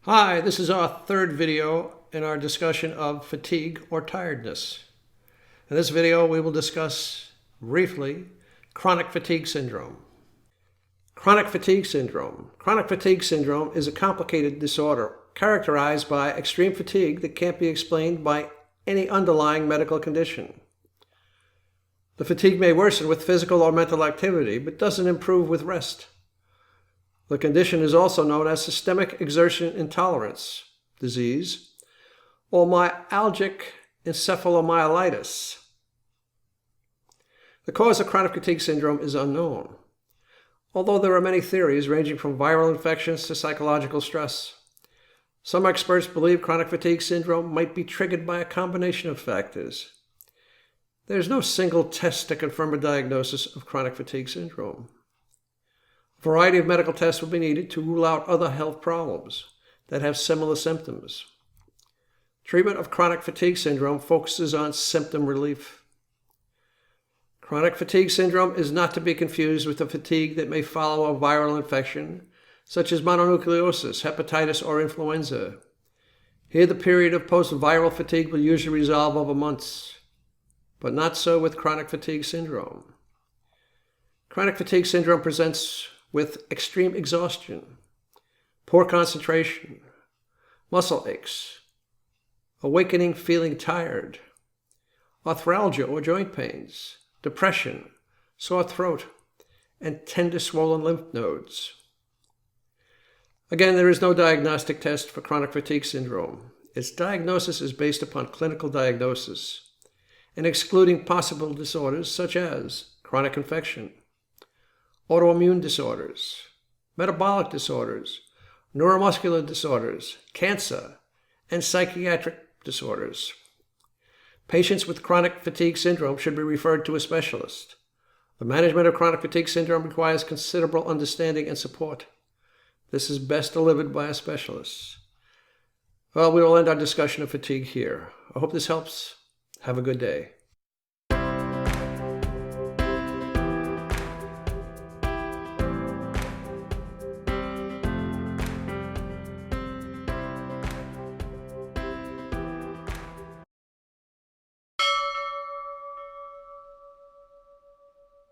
Hi, this is our third video in our discussion of fatigue or tiredness. In this video, we will discuss briefly chronic fatigue syndrome. Chronic fatigue syndrome. Chronic fatigue syndrome is a complicated disorder characterized by extreme fatigue that can't be explained by any underlying medical condition. The fatigue may worsen with physical or mental activity, but doesn't improve with rest. The condition is also known as systemic exertion intolerance disease or myalgic encephalomyelitis. The cause of chronic fatigue syndrome is unknown, although there are many theories ranging from viral infections to psychological stress. Some experts believe chronic fatigue syndrome might be triggered by a combination of factors. There's no single test to confirm a diagnosis of chronic fatigue syndrome. A variety of medical tests will be needed to rule out other health problems that have similar symptoms. Treatment of chronic fatigue syndrome focuses on symptom relief. Chronic fatigue syndrome is not to be confused with the fatigue that may follow a viral infection, such as mononucleosis, hepatitis, or influenza. Here, the period of post-viral fatigue will usually resolve over months, but not so with chronic fatigue syndrome. Chronic fatigue syndrome presents with extreme exhaustion, poor concentration, muscle aches, awakening feeling tired, arthralgia or joint pains, depression, sore throat, and tender swollen lymph nodes. Again, there is no diagnostic test for chronic fatigue syndrome. Its diagnosis is based upon clinical diagnosis and excluding possible disorders such as chronic infection, autoimmune disorders, metabolic disorders, neuromuscular disorders, cancer, and psychiatric disorders. Patients with chronic fatigue syndrome should be referred to a specialist. The management of chronic fatigue syndrome requires considerable understanding and support. This is best delivered by a specialist. Well, we will end our discussion of fatigue here. I hope this helps. Have a good day.